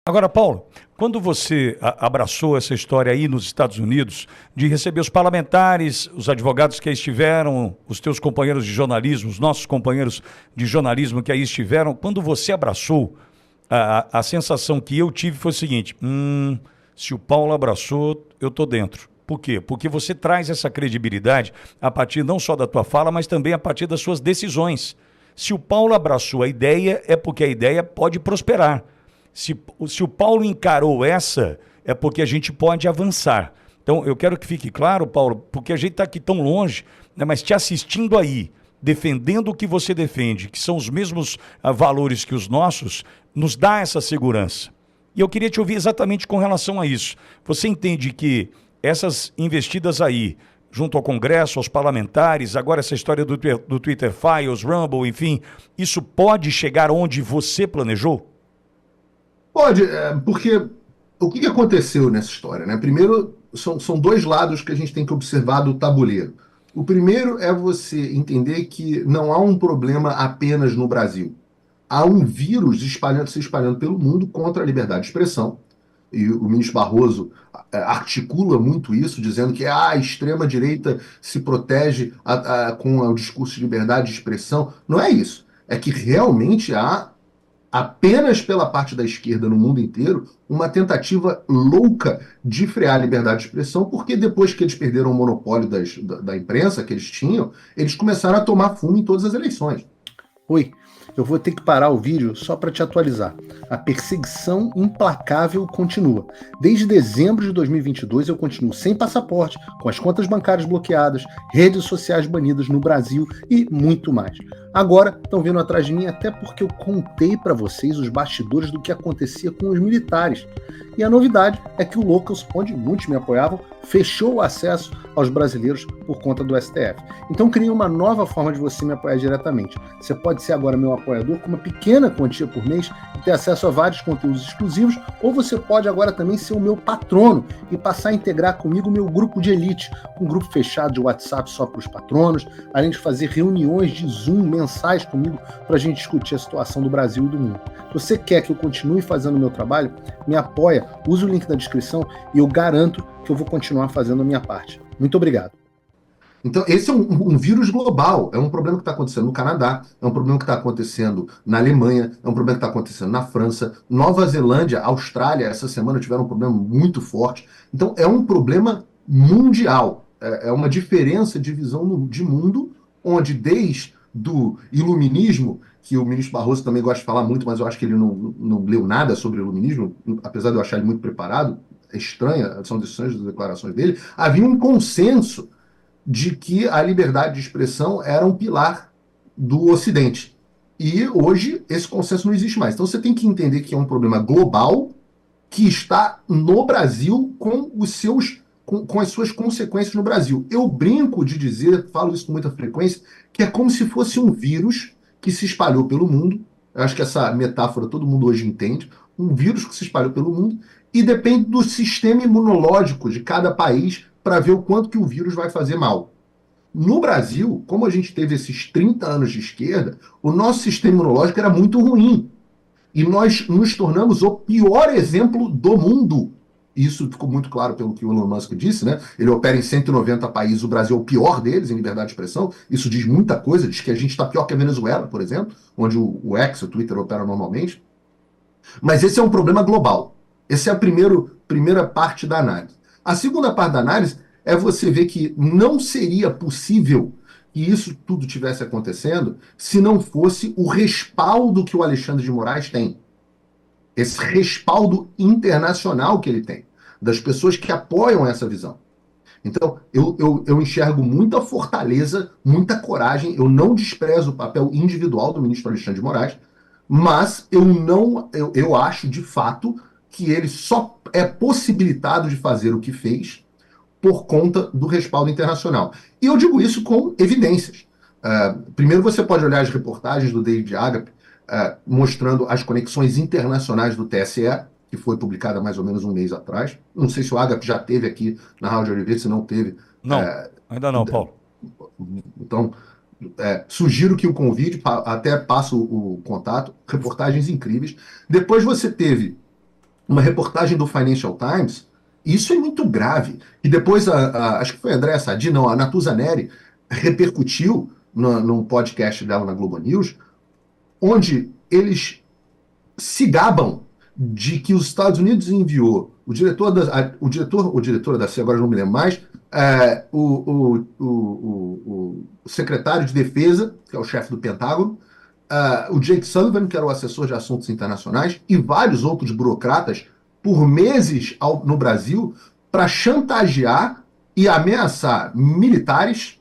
Agora, Paulo, quando você abraçou essa história aí nos Estados Unidos, de receber os parlamentares, os advogados que aí estiveram, os teus companheiros de jornalismo, os nossos companheiros de jornalismo que aí estiveram, quando você abraçou, a sensação que eu tive foi o seguinte: se o Paulo abraçou, eu tô dentro. Por quê? Porque você traz essa credibilidade a partir não só da tua fala, mas também a partir das suas decisões. Se o Paulo abraçou a ideia, é porque a ideia pode prosperar. Se o Paulo encarou essa, é porque a gente pode avançar. Então, eu quero que fique claro, Paulo, porque a gente está aqui tão longe, né, mas te assistindo aí, defendendo o que você defende, que são os mesmos valores que os nossos, nos dá essa segurança. E eu queria te ouvir exatamente com relação a isso. Você entende que essas investidas aí, junto ao Congresso, aos parlamentares, agora essa história do Twitter Files, Rumble, enfim, isso pode chegar onde você planejou? Pode, porque o que aconteceu nessa história, né? Primeiro, são dois lados que a gente tem que observar do tabuleiro. O primeiro é você entender que não há um problema apenas no Brasil. Há um vírus se espalhando pelo mundo contra a liberdade de expressão. E o ministro Barroso articula muito isso, dizendo que a extrema-direita se protege com o discurso de liberdade de expressão. Não é isso. É que realmente há apenas pela parte da esquerda no mundo inteiro, uma tentativa louca de frear a liberdade de expressão, porque depois que eles perderam o monopólio da imprensa que eles tinham, eles começaram a tomar fumo em todas as eleições. Oi, eu vou ter que parar o vídeo só para te atualizar. A perseguição implacável continua. Desde dezembro de 2022 eu continuo sem passaporte, com as contas bancárias bloqueadas, redes sociais banidas no Brasil e muito mais. Agora estão vindo atrás de mim até porque eu contei para vocês os bastidores do que acontecia com os militares. E a novidade é que o Locals, onde muitos me apoiavam, fechou o acesso aos brasileiros por conta do STF. Então criei uma nova forma de você me apoiar diretamente. Você pode ser agora meu apoiador com uma pequena quantia por mês e ter acesso a vários conteúdos exclusivos, ou você pode agora também ser o meu patrono e passar a integrar comigo o meu grupo de elite, um grupo fechado de WhatsApp só para os patronos, além de fazer reuniões de Zoom mensais comigo para a gente discutir a situação do Brasil e do mundo. Se você quer que eu continue fazendo o meu trabalho, me apoia, use o link na descrição e eu garanto que eu vou continuar fazendo a minha parte. Muito obrigado. Então, esse é um vírus global, é um problema que está acontecendo no Canadá, é um problema que está acontecendo na Alemanha, é um problema que está acontecendo na França, Nova Zelândia, Austrália, essa semana tiveram um problema muito forte. Então, é um problema mundial, é uma diferença de visão de mundo, onde desde do iluminismo, que o ministro Barroso também gosta de falar muito, mas eu acho que ele não leu nada sobre o iluminismo, apesar de eu achar ele muito preparado, é estranha, são estranhas as declarações dele, havia um consenso de que a liberdade de expressão era um pilar do Ocidente. E hoje esse consenso não existe mais. Então você tem que entender que é um problema global que está no Brasil com as suas consequências no Brasil. Eu brinco de dizer, falo isso com muita frequência, que é como se fosse um vírus que se espalhou pelo mundo. Eu acho que essa metáfora todo mundo hoje entende. Um vírus que se espalhou pelo mundo e depende do sistema imunológico de cada país para ver o quanto que o vírus vai fazer mal. No Brasil, como a gente teve esses 30 anos de esquerda, o nosso sistema imunológico era muito ruim. E nós nos tornamos o pior exemplo do mundo. Isso ficou muito claro pelo que o Elon Musk disse, né? Ele opera em 190 países, o Brasil é o pior deles em liberdade de expressão. Isso diz muita coisa, diz que a gente está pior que a Venezuela, por exemplo, onde o X, o Twitter, opera normalmente. Mas esse é um problema global. Essa é a primeira parte da análise. A segunda parte da análise é você ver que não seria possível que isso tudo tivesse acontecendo se não fosse o respaldo que o Alexandre de Moraes tem. Esse respaldo internacional que ele tem, das pessoas que apoiam essa visão. Então, eu enxergo muita fortaleza, muita coragem, eu não desprezo o papel individual do ministro Alexandre de Moraes, mas eu acho, de fato, que ele só é possibilitado de fazer o que fez por conta do respaldo internacional. E eu digo isso com evidências. Primeiro, você pode olhar as reportagens do David Agape, mostrando as conexões internacionais do TSE, que foi publicada mais ou menos um mês atrás. Não sei se o Agape já teve aqui na Rádio Oliveira, se não teve. Não, ainda não, Paulo. Então, sugiro que o convide, até passo o contato, reportagens incríveis. Depois você teve uma reportagem do Financial Times, isso é muito grave. E depois, acho que foi a Andréa Sadi, não, a Natuza Neri, repercutiu num podcast dela na Globo News, onde eles se gabam de que os Estados Unidos enviou o diretor ou diretora da CIA, agora não me lembro mais, o secretário de Defesa, que é o chefe do Pentágono, o Jake Sullivan, que era o assessor de assuntos internacionais, e vários outros burocratas por meses no Brasil para chantagear e ameaçar militares,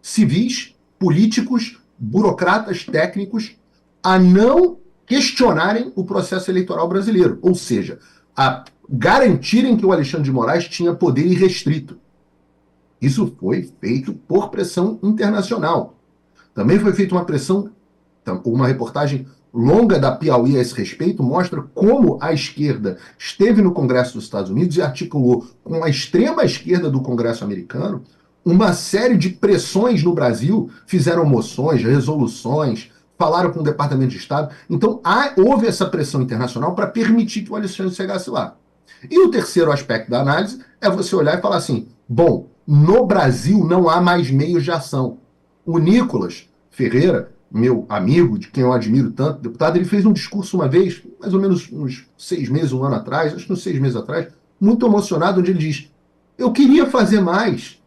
civis, políticos, burocratas, técnicos, a não questionarem o processo eleitoral brasileiro, ou seja, a garantirem que o Alexandre de Moraes tinha poder irrestrito. Isso foi feito por pressão internacional. Também foi feita uma pressão, uma reportagem longa da Piauí a esse respeito, mostra como a esquerda esteve no Congresso dos Estados Unidos e articulou com a extrema esquerda do Congresso americano uma série de pressões no Brasil, fizeram moções, resoluções, falaram com o Departamento de Estado. Então, houve essa pressão internacional para permitir que o Alexandre chegasse lá. E o terceiro aspecto da análise é você olhar e falar assim, bom, no Brasil não há mais meios de ação. O Nicolas Ferreira, meu amigo, de quem eu admiro tanto, deputado, ele fez um discurso uma vez, mais ou menos uns 6 meses, um ano atrás, acho que uns 6 meses atrás, muito emocionado, onde ele diz, eu queria fazer mais.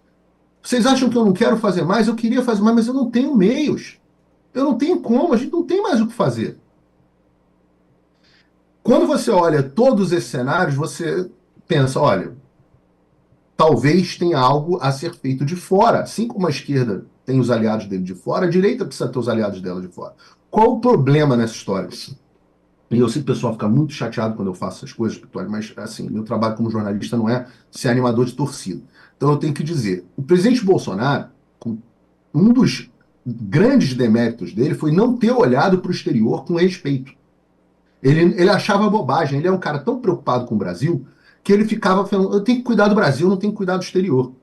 Vocês acham que eu não quero fazer mais? Eu queria fazer mais, mas eu não tenho meios. Eu não tenho como, a gente não tem mais o que fazer. Quando você olha todos esses cenários, você pensa, olha, talvez tenha algo a ser feito de fora. Assim como a esquerda tem os aliados dele de fora, a direita precisa ter os aliados dela de fora. Qual o problema nessa história? E eu sei que o pessoal fica muito chateado quando eu faço essas coisas, mas assim, meu trabalho como jornalista não é ser animador de torcida. Então eu tenho que dizer, o presidente Bolsonaro, um dos grandes deméritos dele foi não ter olhado para o exterior com respeito. Ele achava bobagem, ele é um cara tão preocupado com o Brasil que ele ficava falando, eu tenho que cuidar do Brasil, não tenho que cuidar do exterior.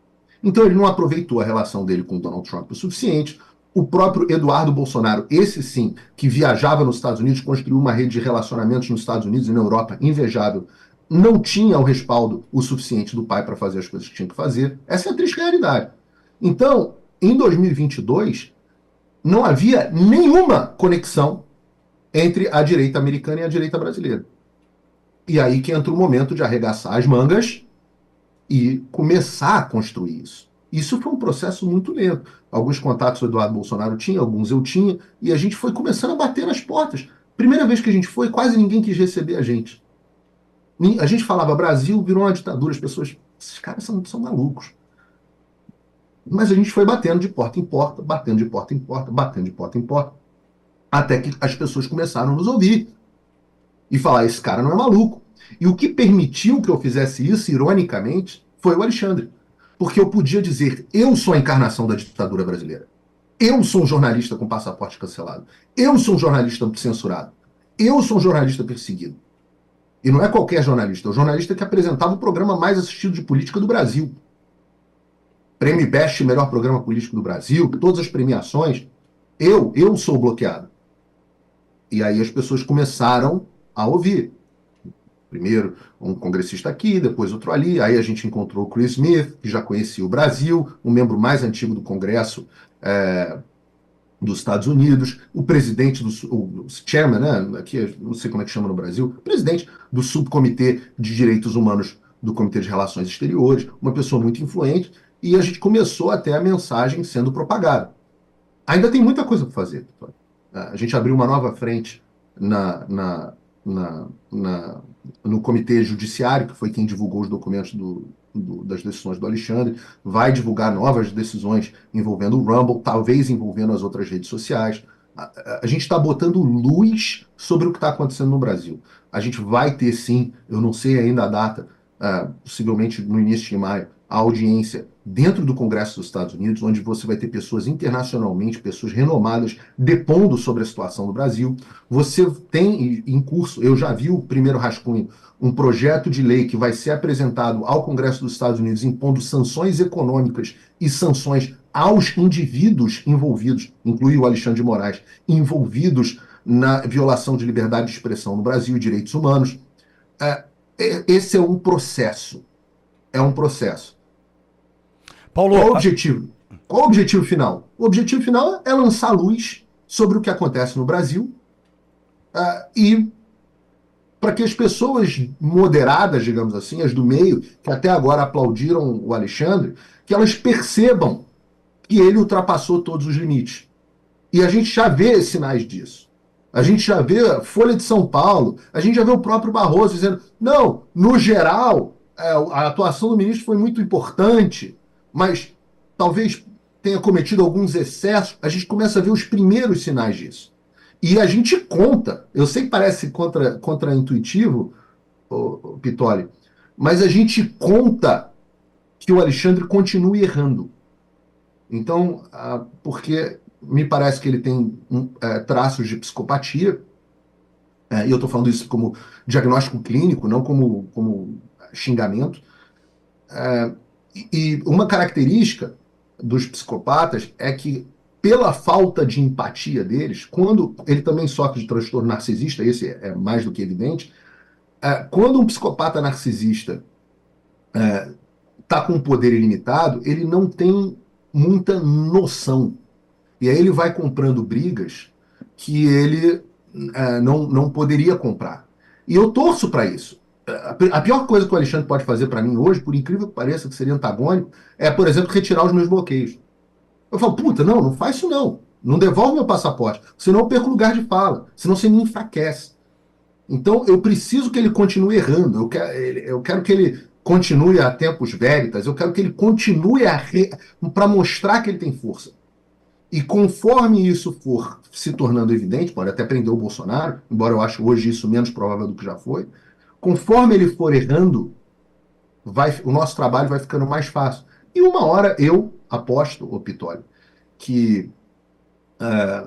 Então ele não aproveitou a relação dele com o Donald Trump o suficiente. O próprio Eduardo Bolsonaro, esse sim, que viajava nos Estados Unidos, construiu uma rede de relacionamentos nos Estados Unidos e na Europa invejável, não tinha o respaldo o suficiente do pai para fazer as coisas que tinha que fazer. Essa é a triste realidade. Então, em 2022, não havia nenhuma conexão entre a direita americana e a direita brasileira. E aí que entra o momento de arregaçar as mangas e começar a construir isso. Isso foi um processo muito lento. Alguns contatos o Eduardo Bolsonaro tinha, alguns eu tinha, e a gente foi começando a bater nas portas. Primeira vez que a gente foi, quase ninguém quis receber a gente. A gente falava Brasil, virou uma ditadura, as pessoas, esses caras são malucos. Mas a gente foi batendo de porta em porta, batendo de porta em porta, batendo de porta em porta, até que as pessoas começaram a nos ouvir e falar, esse cara não é maluco. E o que permitiu que eu fizesse isso, ironicamente, foi o Alexandre. Porque eu podia dizer, eu sou a encarnação da ditadura brasileira. Eu sou um jornalista com passaporte cancelado. Eu sou um jornalista censurado. Eu sou um jornalista perseguido. E não é qualquer jornalista, é o jornalista que apresentava o programa mais assistido de política do Brasil. Prêmio Best, melhor programa político do Brasil, todas as premiações. Eu sou bloqueado. E aí as pessoas começaram a ouvir. Primeiro um congressista aqui, depois outro ali. Aí a gente encontrou o Chris Smith, que já conhecia o Brasil, o membro mais antigo do Congresso dos Estados Unidos, o presidente o chairman, né? Aqui não sei como é que chama no Brasil, presidente do Subcomitê de Direitos Humanos do Comitê de Relações Exteriores, uma pessoa muito influente, e a gente começou até a mensagem sendo propagada. Ainda tem muita coisa para fazer. A gente abriu uma nova frente no Comitê Judiciário, que foi quem divulgou os documentos das decisões do Alexandre, vai divulgar novas decisões envolvendo o Rumble, talvez envolvendo as outras redes sociais. A gente está botando luz sobre o que está acontecendo no Brasil. A gente vai ter, sim, eu não sei ainda a data, possivelmente no início de maio, a audiência dentro do Congresso dos Estados Unidos, onde você vai ter pessoas internacionalmente, pessoas renomadas, depondo sobre a situação do Brasil. Você tem em curso, eu já vi o primeiro rascunho, um projeto de lei que vai ser apresentado ao Congresso dos Estados Unidos impondo sanções econômicas e sanções aos indivíduos envolvidos, inclui o Alexandre de Moraes, envolvidos na violação de liberdade de expressão no Brasil e direitos humanos. Esse é um processo. É um processo. Paulo, Qual o objetivo? Qual o objetivo final? O objetivo final é lançar luz sobre o que acontece no Brasil e para que as pessoas moderadas, digamos assim, as do meio, que até agora aplaudiram o Alexandre, que elas percebam que ele ultrapassou todos os limites. E a gente já vê sinais disso. A gente já vê a Folha de São Paulo, a gente já vê o próprio Barroso dizendo, não, no geral, a atuação do ministro foi muito importante, mas talvez tenha cometido alguns excessos. A gente começa a ver os primeiros sinais disso. E a gente conta, eu sei que parece contra-intuitivo, Pitoli, mas a gente conta que o Alexandre continue errando. Então, porque me parece que ele tem traços de psicopatia, e eu estou falando isso como diagnóstico clínico, não como xingamento. E uma característica dos psicopatas é que, pela falta de empatia deles, quando ele também sofre de transtorno narcisista, esse é mais do que evidente, quando um psicopata narcisista está com um poder ilimitado, ele não tem muita noção. E aí ele vai comprando brigas que ele não poderia comprar. E eu torço para isso. A pior coisa que o Alexandre pode fazer para mim hoje, por incrível que pareça, que seria antagônico, é, por exemplo, retirar os meus bloqueios. Eu falo, puta, não faz isso não. Não devolve meu passaporte, senão eu perco lugar de fala, senão você me enfraquece. Então eu preciso que ele continue errando, eu quero que ele continue a tempos veritas, eu quero que ele continue para mostrar que ele tem força. E conforme isso for se tornando evidente, pode até prender o Bolsonaro, embora eu ache hoje isso menos provável do que já foi, conforme ele for errando, o nosso trabalho vai ficando mais fácil. E uma hora eu aposto, ô Pitoli, que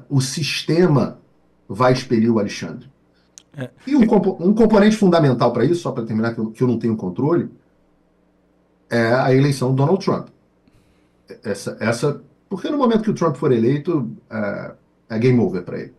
o sistema vai expelir o Alexandre. E um componente fundamental para isso, só para terminar, que eu não tenho controle, é a eleição do Donald Trump. Porque no momento que o Trump for eleito, é game over para ele.